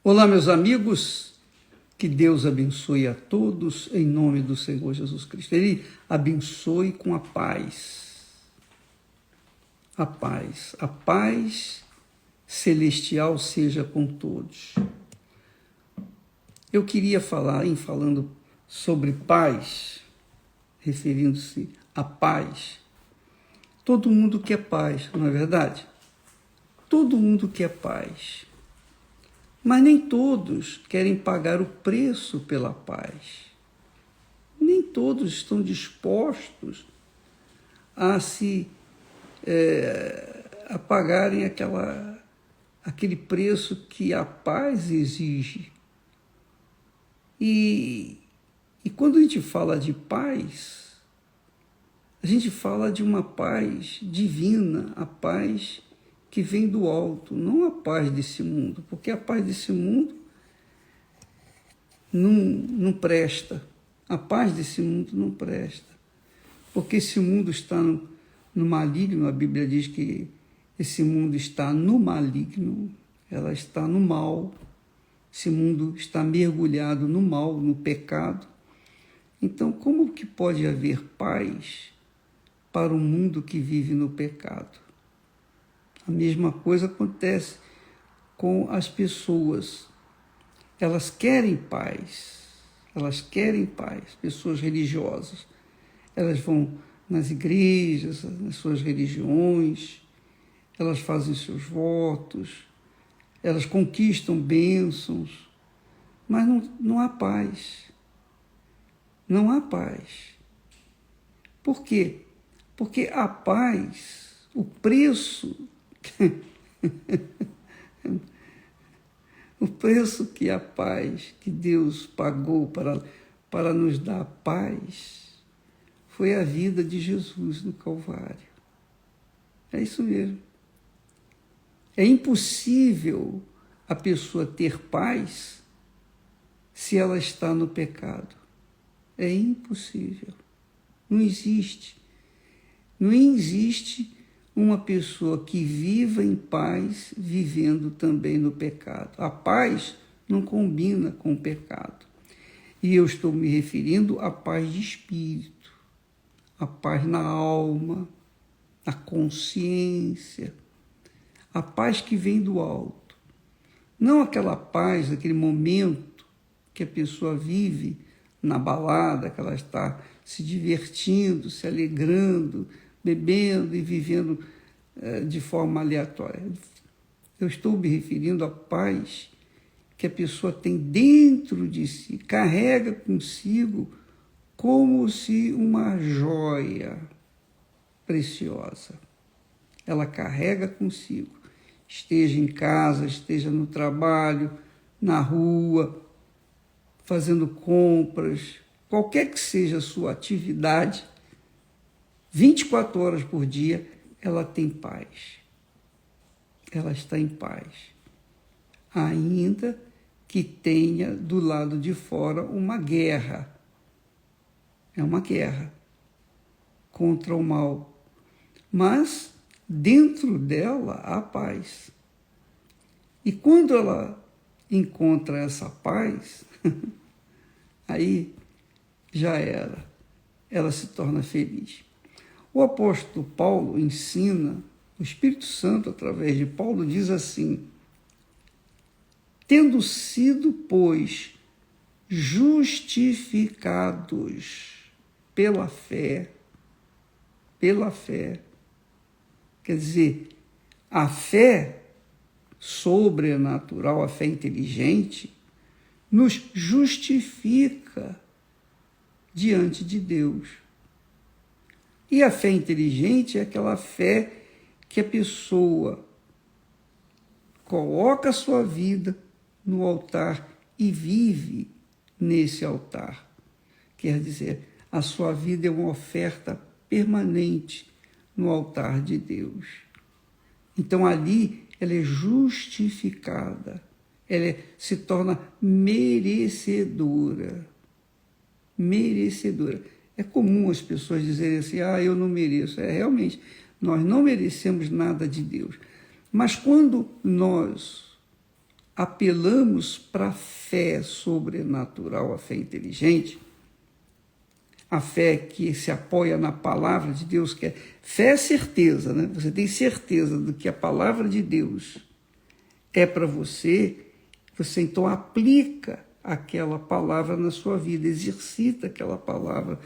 Olá, meus amigos, que Deus abençoe a todos em nome do Senhor Jesus Cristo. Ele abençoe com a paz. A paz celestial seja com todos. Eu queria falando sobre paz, referindo-se à paz. Todo mundo quer paz, não é verdade? Todo mundo quer paz. Mas nem todos querem pagar o preço pela paz. Nem todos estão dispostos a a pagarem aquele preço que a paz exige. E quando a gente fala de paz, a gente fala de uma paz divina, a paz que vem do alto, não a paz desse mundo, porque a paz desse mundo não presta. A paz desse mundo não presta, porque esse mundo está no maligno. A Bíblia diz que esse mundo está no maligno, ela está no mal, esse mundo está mergulhado no mal, no pecado. Então, como que pode haver paz para um mundo que vive no pecado? A mesma coisa acontece com as pessoas. Elas querem paz, pessoas religiosas. Elas vão nas igrejas, nas suas religiões, elas fazem seus votos, elas conquistam bênçãos, mas não há paz. Não há paz. Por quê? Porque a paz, o preço o preço que a paz que Deus pagou para nos dar paz foi a vida de Jesus no Calvário. É isso mesmo. É impossível a pessoa ter paz se ela está no pecado. É impossível. Não existe. Não existe uma pessoa que viva em paz, vivendo também no pecado. A paz não combina com o pecado. E eu estou me referindo à paz de espírito, a paz na alma, na consciência, a paz que vem do alto. Não aquela paz, aquele momento que a pessoa vive na balada, que ela está se divertindo, se alegrando, bebendo e vivendo de forma aleatória. Eu estou me referindo à paz que a pessoa tem dentro de si, carrega consigo como se uma joia preciosa. Ela carrega consigo, esteja em casa, esteja no trabalho, na rua, fazendo compras, qualquer que seja a sua atividade, 24 horas por dia, ela tem paz. Ela está em paz. Ainda que tenha do lado de fora uma guerra. É uma guerra contra o mal. Mas dentro dela há paz. E quando ela encontra essa paz, aí já era. Ela se torna feliz. O apóstolo Paulo ensina, o Espírito Santo, através de Paulo, diz assim: tendo sido, pois, justificados pela fé, quer dizer, a fé sobrenatural, a fé inteligente, nos justifica diante de Deus. E a fé inteligente é aquela fé que a pessoa coloca a sua vida no altar e vive nesse altar. Quer dizer, a sua vida é uma oferta permanente no altar de Deus. Então ali ela é justificada, ela se torna merecedora. Merecedora. É comum as pessoas dizerem assim: eu não mereço. Realmente, nós não merecemos nada de Deus. Mas quando nós apelamos para a fé sobrenatural, a fé inteligente, a fé que se apoia na palavra de Deus, que é fé é certeza, né? Você tem certeza do que a palavra de Deus é para você, você então aplica aquela palavra na sua vida, exercita aquela palavra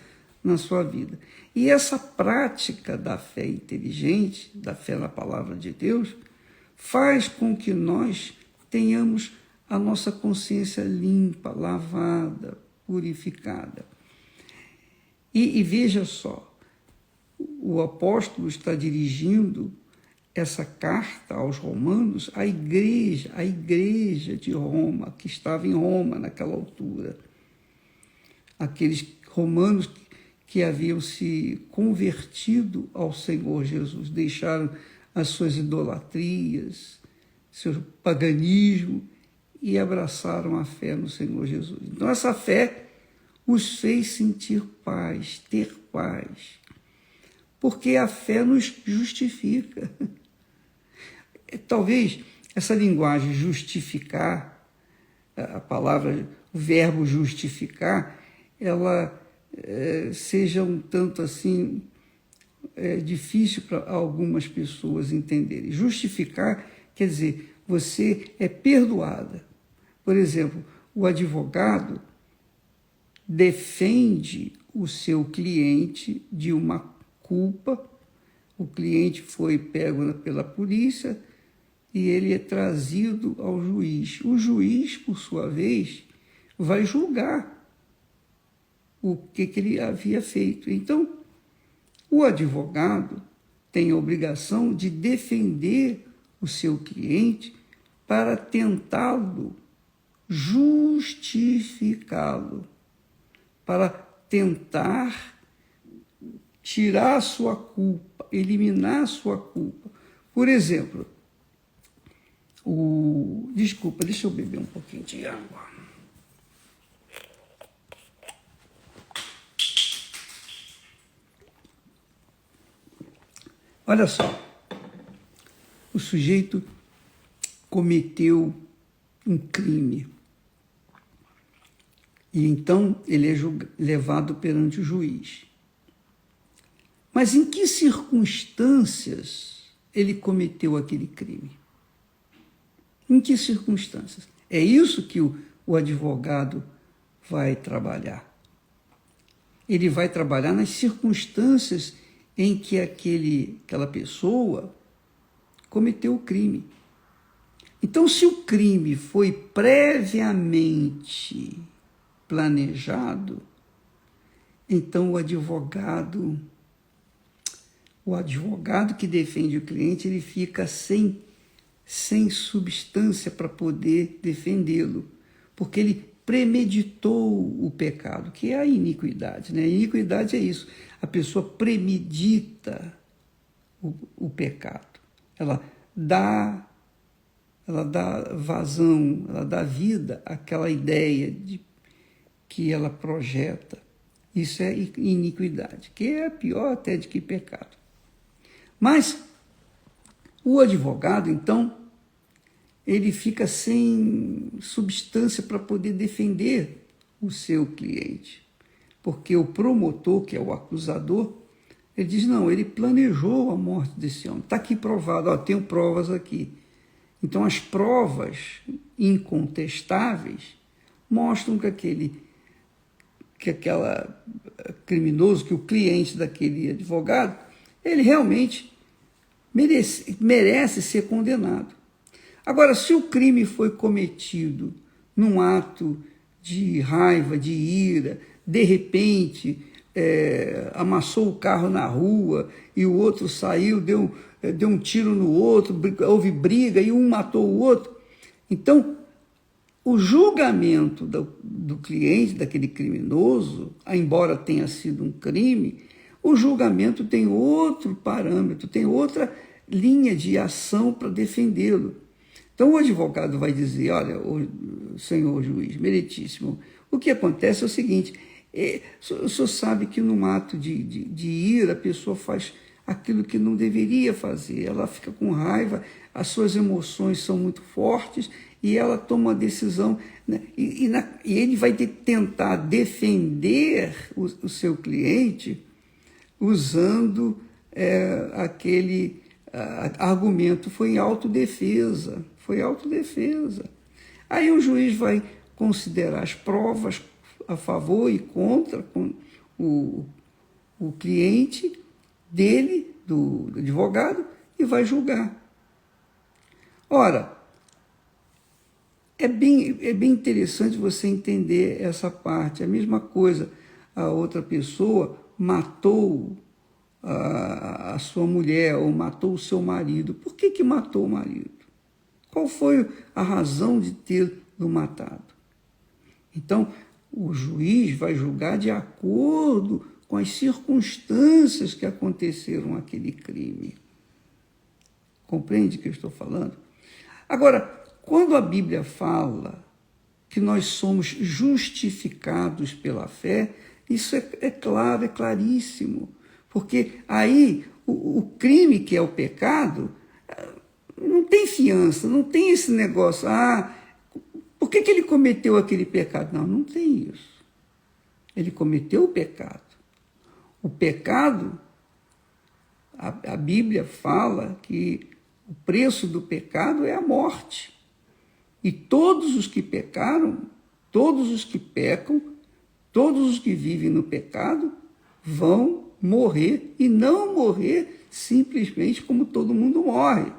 na sua vida. E essa prática da fé inteligente, da fé na palavra de Deus, faz com que nós tenhamos a nossa consciência limpa, lavada, purificada. E veja só, o apóstolo está dirigindo essa carta aos romanos à igreja de Roma, que estava em Roma naquela altura. Aqueles romanos que haviam se convertido ao Senhor Jesus, deixaram as suas idolatrias, seu paganismo e abraçaram a fé no Senhor Jesus. Então essa fé os fez sentir paz, ter paz, porque a fé nos justifica. Talvez essa linguagem justificar, a palavra, o verbo justificar, ela seja um tanto assim difícil para algumas pessoas entenderem. Justificar quer dizer, você é perdoada. Por exemplo, o advogado defende o seu cliente de uma culpa, o cliente foi pego pela polícia e ele é trazido ao juiz. O juiz, por sua vez, vai julgar o que ele havia feito. Então, o advogado tem a obrigação de defender o seu cliente para tentá-lo justificá-lo, para tentar tirar a sua culpa, eliminar a sua culpa. Por exemplo, desculpa, deixa eu beber um pouquinho de água. Olha só, o sujeito cometeu um crime. E então ele é levado perante o juiz. Mas em que circunstâncias ele cometeu aquele crime? Em que circunstâncias? É isso que o advogado vai trabalhar. Ele vai trabalhar nas circunstâncias em que aquela pessoa cometeu o crime. Então, se o crime foi previamente planejado, então o advogado que defende o cliente, ele fica sem substância para poder defendê-lo, porque ele premeditou o pecado, que é a iniquidade, né? A iniquidade é isso, a pessoa premedita o pecado, ela dá vazão, ela dá vida àquela ideia que ela projeta. Isso é iniquidade, que é pior até de que pecado. Mas o advogado, então, ele fica sem substância para poder defender o seu cliente, porque o promotor, que é o acusador, ele diz, não, ele planejou a morte desse homem, está aqui provado, tenho provas aqui. Então, as provas incontestáveis mostram que aquela criminoso, que o cliente daquele advogado, ele realmente merece ser condenado. Agora, se o crime foi cometido num ato de raiva, de ira, de repente amassou o carro na rua e o outro saiu, deu um tiro no outro, houve briga e um matou o outro, então o julgamento do cliente, daquele criminoso, embora tenha sido um crime, o julgamento tem outro parâmetro, tem outra linha de ação para defendê-lo. Então o advogado vai dizer, olha, senhor juiz, meritíssimo, o que acontece é o seguinte, o senhor sabe que num ato de ira a pessoa faz aquilo que não deveria fazer. Ela fica com raiva, as suas emoções são muito fortes e ela toma uma decisão, né? E ele vai tentar defender o seu cliente usando aquele argumento. Foi autodefesa, foi autodefesa. Aí o juiz vai considerar as provas a favor e contra com o cliente dele, do advogado, e vai julgar. Ora, é bem interessante você entender essa parte. A mesma coisa, a outra pessoa matou a sua mulher ou matou o seu marido. Por que matou o marido? Qual foi a razão de tê-lo matado? Então, o juiz vai julgar de acordo com as circunstâncias que aconteceram aquele crime. Compreende o que eu estou falando? Agora, quando a Bíblia fala que nós somos justificados pela fé, isso é claro, é claríssimo. Porque aí o crime, que é o pecado, não tem fiança, não tem esse negócio. Por que ele cometeu aquele pecado? Não tem isso. Ele cometeu o pecado. O pecado, a Bíblia fala que o preço do pecado é a morte. E todos os que pecaram, todos os que pecam, todos os que vivem no pecado vão morrer, e não morrer simplesmente como todo mundo morre.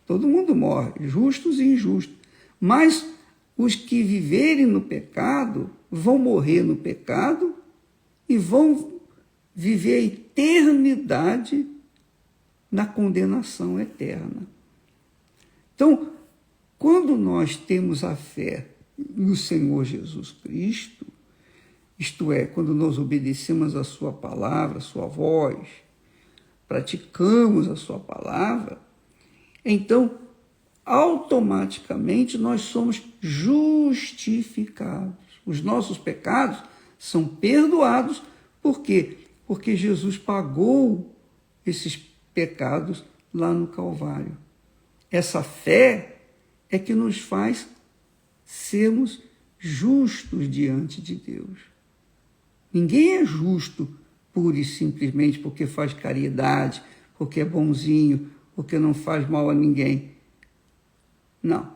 Todo mundo morre, justos e injustos. Mas os que viverem no pecado vão morrer no pecado e vão viver a eternidade na condenação eterna. Então, quando nós temos a fé no Senhor Jesus Cristo, isto é, quando nós obedecemos a sua palavra, a sua voz, praticamos a sua palavra, então, automaticamente, nós somos justificados. Os nossos pecados são perdoados. Por quê? Porque Jesus pagou esses pecados lá no Calvário. Essa fé é que nos faz sermos justos diante de Deus. Ninguém é justo pura e simplesmente porque faz caridade, porque é bonzinho, porque não faz mal a ninguém. Não.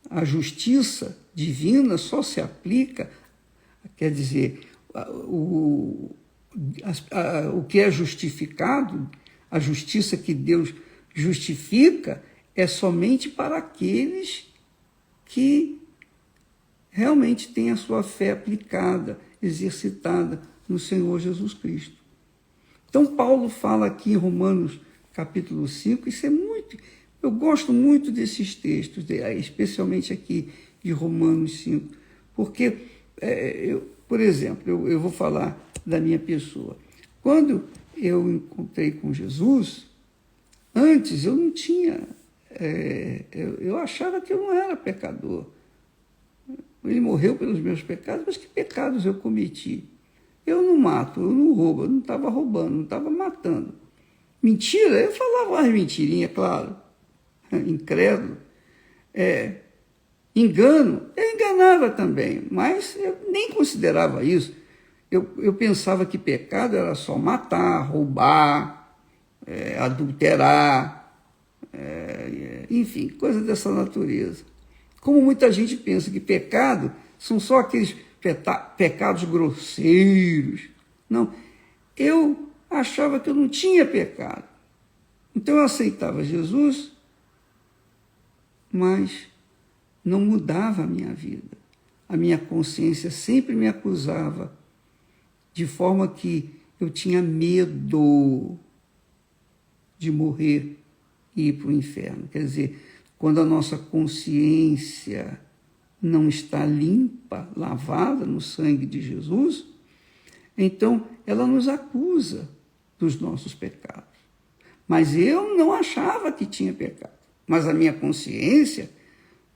A justiça divina só se aplica, quer dizer, o que é justificado, a justiça que Deus justifica, é somente para aqueles que realmente têm a sua fé aplicada, exercitada no Senhor Jesus Cristo. Então, Paulo fala aqui em Romanos capítulo 5, isso é muito... Eu gosto muito desses textos, especialmente aqui de Romanos 5, porque, por exemplo, eu vou falar da minha pessoa. Quando eu encontrei com Jesus, antes eu não tinha... eu achava que eu não era pecador. Ele morreu pelos meus pecados, mas que pecados eu cometi? Eu não mato, eu não roubo, eu não estava roubando, não estava matando. Mentira, eu falava umas mentirinhas, claro. Incrédulo. Engano, eu enganava também, mas eu nem considerava isso. Eu pensava que pecado era só matar, roubar, adulterar, enfim, coisas dessa natureza. Como muita gente pensa que pecado são só aqueles pecados grosseiros. Não, eu achava que eu não tinha pecado. Então eu aceitava Jesus, mas não mudava a minha vida. A minha consciência sempre me acusava, de forma que eu tinha medo de morrer e ir para o inferno. Quer dizer, quando a nossa consciência não está limpa, lavada no sangue de Jesus, então ela nos acusa dos nossos pecados. Mas eu não achava que tinha pecado. Mas a minha consciência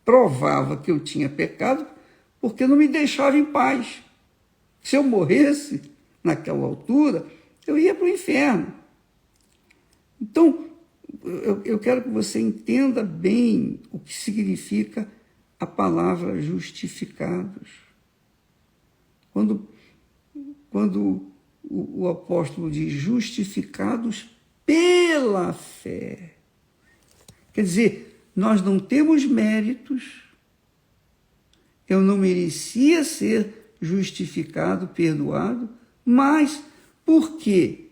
provava que eu tinha pecado porque não me deixava em paz. Se eu morresse naquela altura, eu ia para o inferno. Então, eu quero que você entenda bem o que significa a palavra justificados. Quando o apóstolo diz justificados pela fé, quer dizer, nós não temos méritos, eu não merecia ser justificado, perdoado, mas porque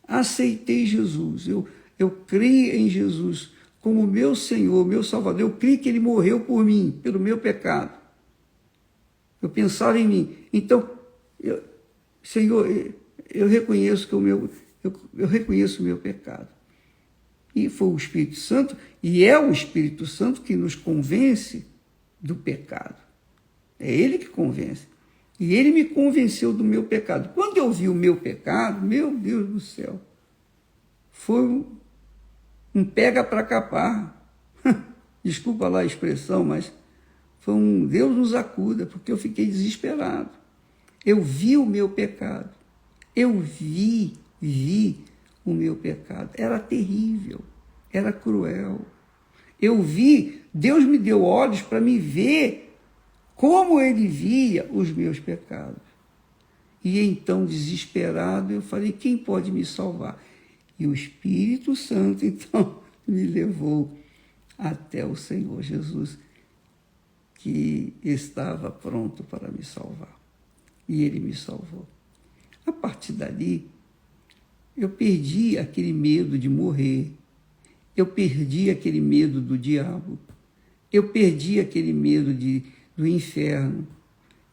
aceitei Jesus, eu criei em Jesus como meu Senhor, meu Salvador, eu criei que Ele morreu por mim, pelo meu pecado. Eu pensava em mim. Então, Senhor, eu reconheço que eu reconheço o meu pecado. E foi o Espírito Santo, e é o Espírito Santo que nos convence do pecado. É Ele que convence. E Ele me convenceu do meu pecado. Quando eu vi o meu pecado, meu Deus do céu, foi um pega para capar. Desculpa lá a expressão, mas foi um Deus nos acuda, porque eu fiquei desesperado. Eu vi o meu pecado. Eu vi o meu pecado. Era terrível, era cruel. Eu vi, Deus me deu olhos para me ver como Ele via os meus pecados. E então, desesperado, eu falei, quem pode me salvar? E o Espírito Santo, então, me levou até o Senhor Jesus, que estava pronto para me salvar. E Ele me salvou. A partir dali, eu perdi aquele medo de morrer. Eu perdi aquele medo do diabo. Eu perdi aquele medo do inferno.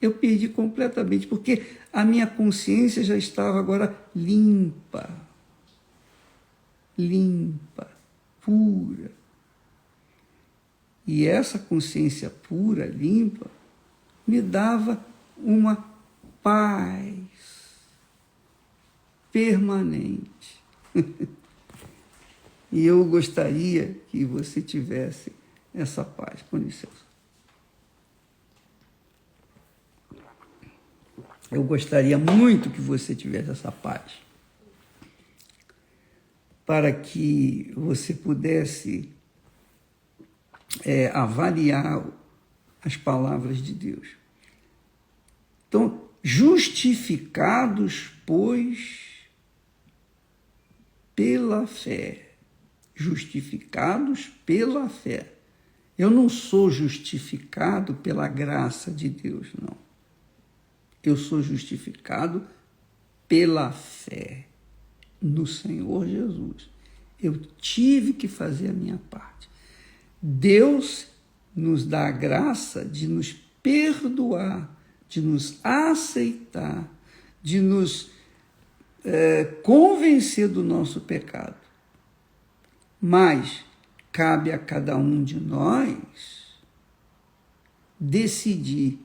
Eu perdi completamente, porque a minha consciência já estava agora limpa, pura. E essa consciência pura, limpa, me dava uma paz permanente. E eu gostaria que você tivesse essa paz. Com licença. Eu gostaria muito que você tivesse essa paz, para que você pudesse avaliar as palavras de Deus. Então, justificados, pois, pela fé. Justificados pela fé. Eu não sou justificado pela graça de Deus, não. Eu sou justificado pela fé no Senhor Jesus. Eu tive que fazer a minha parte. Deus nos dá a graça de nos perdoar, de nos aceitar, de nos convencer do nosso pecado. Mas cabe a cada um de nós decidir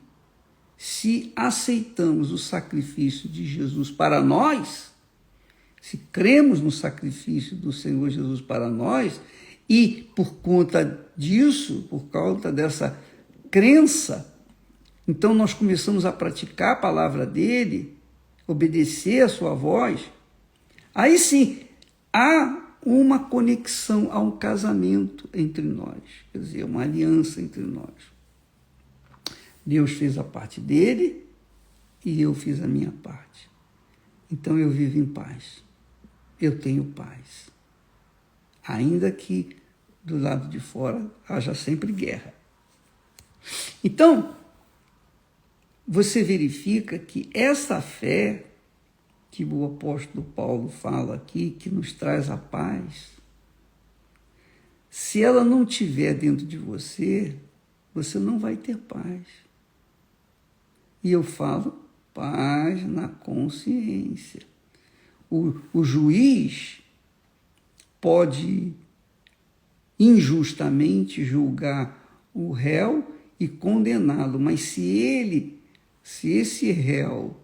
se aceitamos o sacrifício de Jesus para nós, se cremos no sacrifício do Senhor Jesus para nós, e por conta disso, por causa dessa crença, então nós começamos a praticar a palavra dele, obedecer a sua voz, aí sim, há uma conexão, há um casamento entre nós, quer dizer, uma aliança entre nós. Deus fez a parte dele e eu fiz a minha parte. Então eu vivo em paz. Eu tenho paz. Ainda que do lado de fora haja sempre guerra. Então, você verifica que essa fé que o apóstolo Paulo fala aqui, que nos traz a paz, se ela não estiver dentro de você, você não vai ter paz. E eu falo paz na consciência. O juiz pode injustamente julgar o réu e condená-lo, mas se esse réu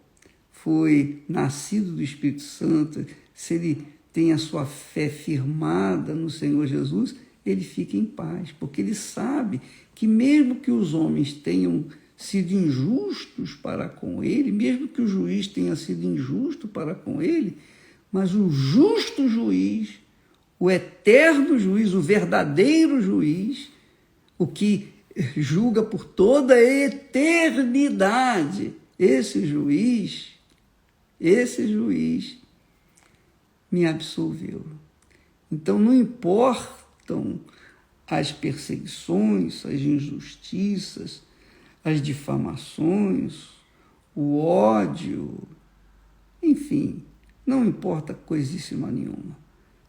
foi nascido do Espírito Santo, se ele tem a sua fé firmada no Senhor Jesus, ele fica em paz, porque ele sabe que mesmo que os homens tenham sido injustos para com ele, mesmo que o juiz tenha sido injusto para com ele, mas o justo juiz o eterno juiz, o verdadeiro juiz, o que julga por toda a eternidade. Esse juiz me absolveu. Então não importam as perseguições, as injustiças, as difamações, o ódio, enfim, não importa coisíssima nenhuma.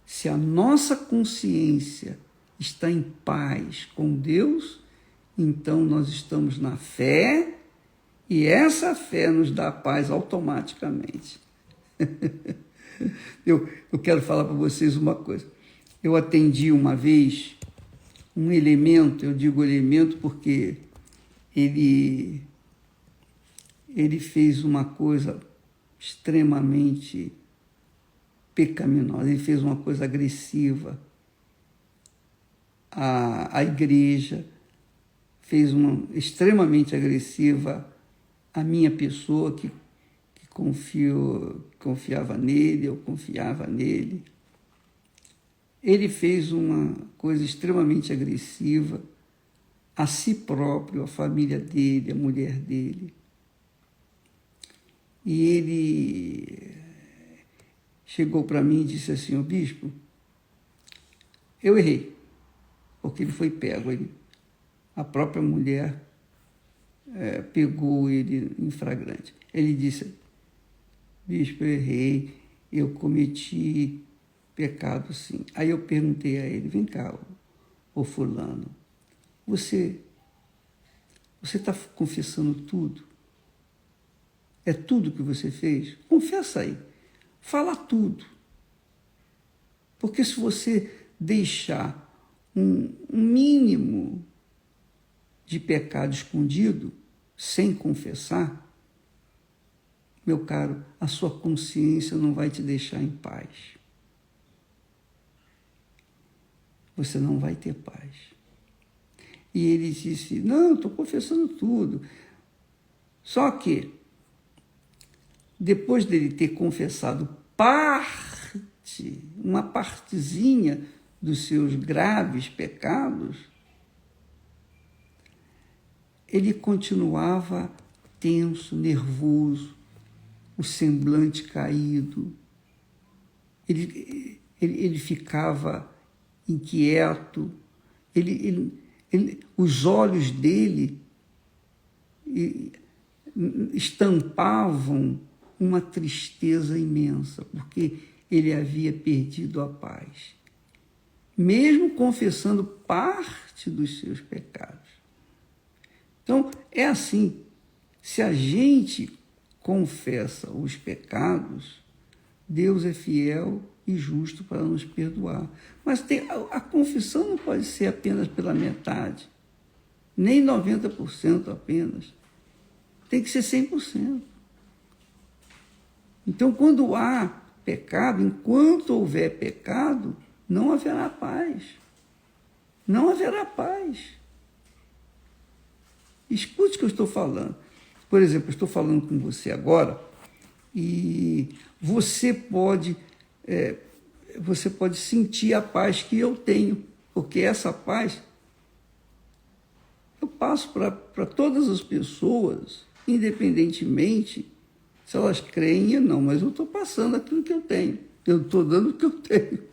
Se a nossa consciência está em paz com Deus, então nós estamos na fé e essa fé nos dá paz automaticamente. Eu quero falar para vocês uma coisa. Eu atendi uma vez um elemento, eu digo elemento porque ele fez uma coisa extremamente pecaminosa, ele fez uma coisa agressiva à igreja, fez uma extremamente agressiva à minha pessoa que confiava nele, eu confiava nele. Ele fez uma coisa extremamente agressiva a si próprio, a família dele, a mulher dele. E ele chegou para mim e disse assim: "Ô bispo, eu errei", porque ele foi pego. A própria mulher pegou ele em flagrante. Ele disse: "Bispo, eu errei, eu cometi pecado sim". Aí eu perguntei a ele: "Vem cá, ô fulano, você está confessando tudo? É tudo que você fez? Confessa aí, fala tudo. Porque se você deixar um mínimo de pecado escondido, sem confessar, meu caro, a sua consciência não vai te deixar em paz. Você não vai ter paz". E ele disse: "Não, estou confessando tudo". Só que, depois dele ter confessado uma partezinha dos seus graves pecados, ele continuava tenso, nervoso, o semblante caído. Ele ficava inquieto, os olhos dele estampavam uma tristeza imensa, porque ele havia perdido a paz, mesmo confessando parte dos seus pecados. Então, é assim, se a gente confessa os pecados, Deus é fiel e justo para nos perdoar. Mas a confissão não pode ser apenas pela metade, nem 90% apenas. Tem que ser 100%. Então, quando há pecado, enquanto houver pecado, não haverá paz. Não haverá paz. Escute o que eu estou falando. Por exemplo, eu estou falando com você agora e você pode sentir a paz que eu tenho, porque essa paz eu passo para todas as pessoas, independentemente se elas creem ou não, mas eu estou passando aquilo que eu tenho, eu estou dando o que eu tenho.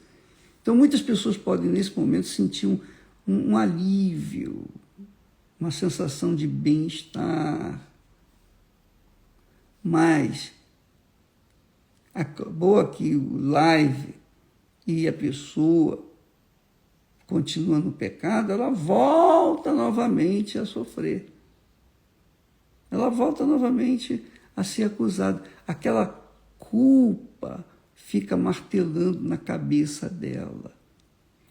Então, muitas pessoas podem, nesse momento, sentir um alívio, uma sensação de bem-estar, mas acabou aqui o live e a pessoa continua no pecado, ela volta novamente a sofrer. Ela volta novamente a ser acusada. Aquela culpa fica martelando na cabeça dela.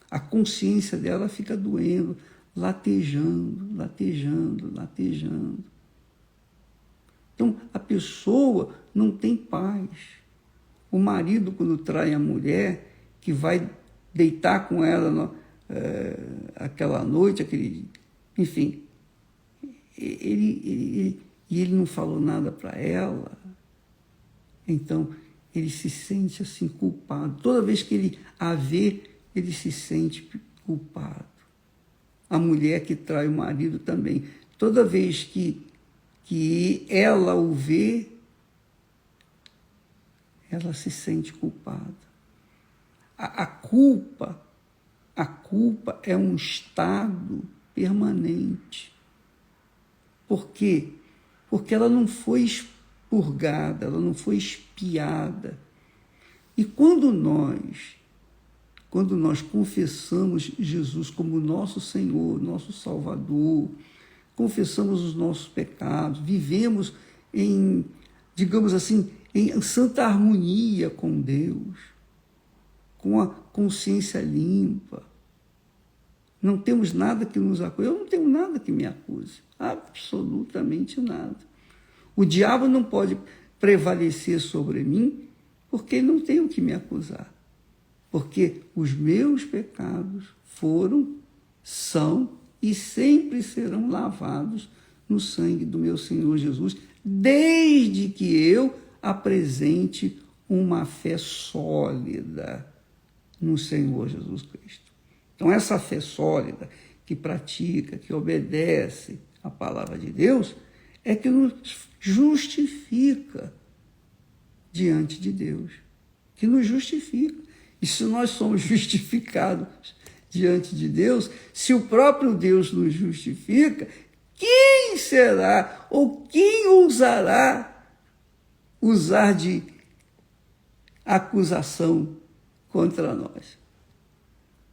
A consciência dela fica doendo, latejando, latejando, latejando. Então, a pessoa não tem paz. O marido, quando trai a mulher, que vai deitar com ela aquela noite, enfim, ele não falou nada para ela, então ele se sente assim culpado. Toda vez que ele a vê ele se sente culpado. A mulher que trai o marido também. Toda vez que ela o vê, ela se sente culpada. A culpa é um estado permanente. Por quê? Porque ela não foi expurgada, ela não foi expiada. E quando nós confessamos Jesus como nosso Senhor, nosso Salvador, confessamos os nossos pecados, vivemos em, digamos assim, em santa harmonia com Deus, com a consciência limpa, não temos nada que nos acuse. Eu não tenho nada que me acuse, absolutamente nada. O diabo não pode prevalecer sobre mim porque não tem o que me acusar. Porque os meus pecados são e sempre serão lavados no sangue do meu Senhor Jesus, desde que eu apresente uma fé sólida no Senhor Jesus Cristo. Então, essa fé sólida, que pratica, que obedece a palavra de Deus, é que nos justifica diante de Deus, que nos justifica. E se nós somos justificados diante de Deus, se o próprio Deus nos justifica, quem será ou quem ousará usar de acusação contra nós?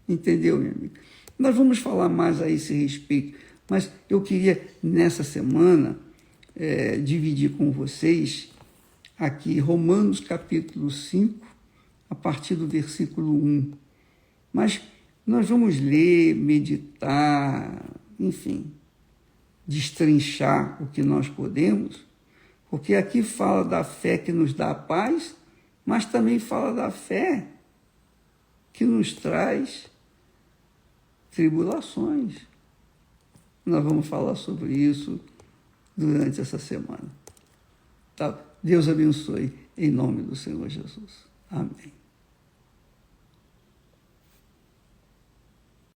Entendeu, minha amiga? Nós vamos falar mais a esse respeito, mas eu queria, nessa semana, dividir com vocês aqui Romanos capítulo 5, a partir do versículo 1. Mas nós vamos ler, meditar, enfim, destrinchar o que nós podemos, porque aqui fala da fé que nos dá paz, mas também fala da fé que nos traz tribulações. Nós vamos falar sobre isso durante essa semana. Tá? Deus abençoe em nome do Senhor Jesus. Amém.